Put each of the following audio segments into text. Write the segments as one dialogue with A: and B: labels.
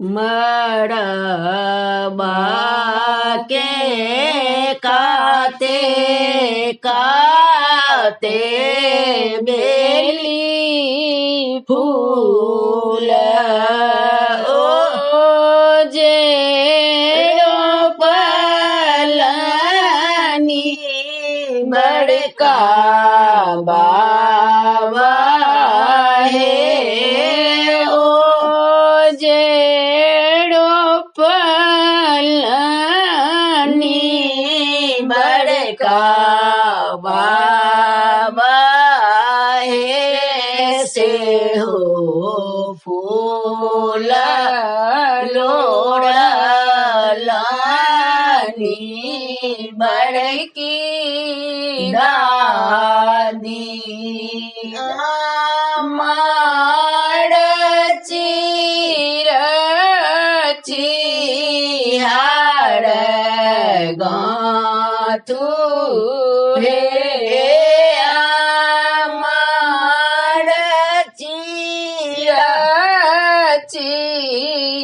A: मड़बा के काते काते बेली फूल ओ जे पलनी बड़का बाबा है ओ जेड़ो पलनी बड़का बाबा है से हो फूल लोड़लानी बड़की दादी माड़ चिहाड़ गाथू हे माड़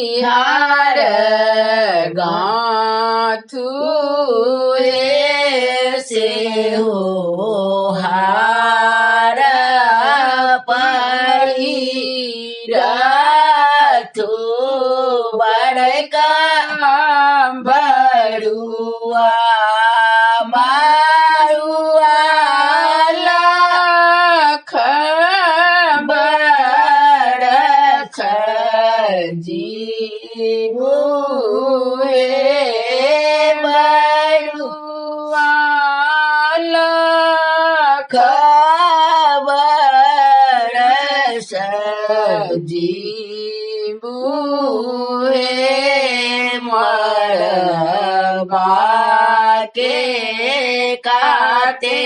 A: चिहाड़ गाथू हे से हो हार पहिरथु बड़का बड़ुआ मारुआ लाख बड़ख जीवु बड़ुआ लाख बरस जीवु मड़बा के काते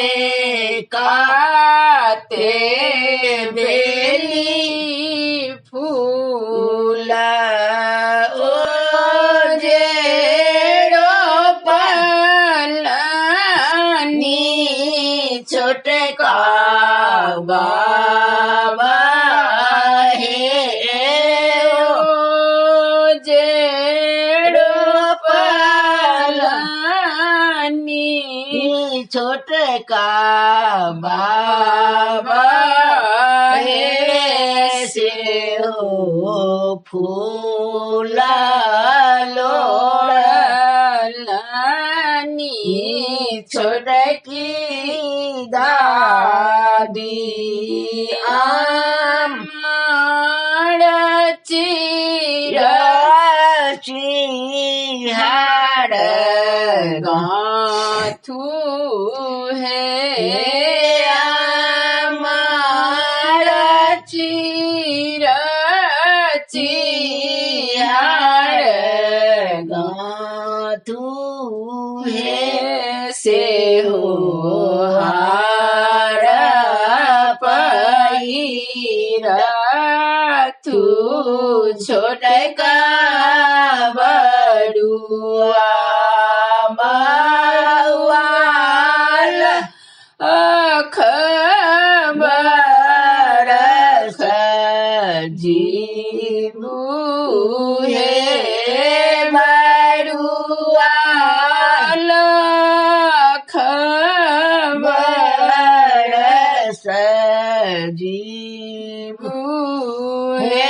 A: काते बेली फूल ओ जेड़ो पलनी छोटका बाबा है ओ जेड़ो पलनी छोटका बाबा है से हो फूल लोड़लानी छोटकी दादी आमाड़ चिहाड़ गाथू है आमाड़ चिहाड़ गाथू है से हो हार पहिरथु छोटका बड़ुआ बाउआल अख बरस जीवु हे बड़ुआ लाख बरस जीवु हे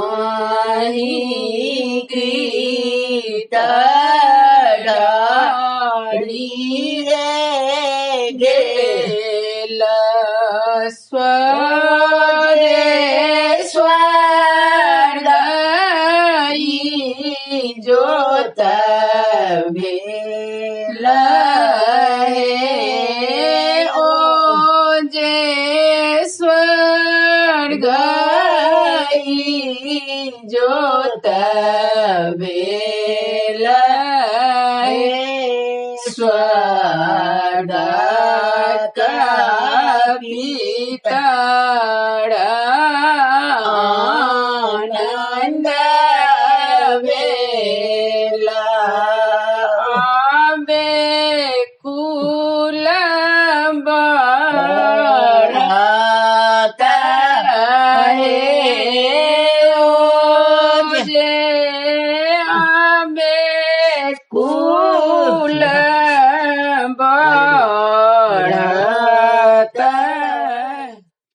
A: मड़बाही गीत डाली रे गेल स्वरई जोत भेल ओ जे स्वर्गई जोत भेल स्वरक पितर आनंद भेला बेकुल बरत है જે અમે કુલ બળ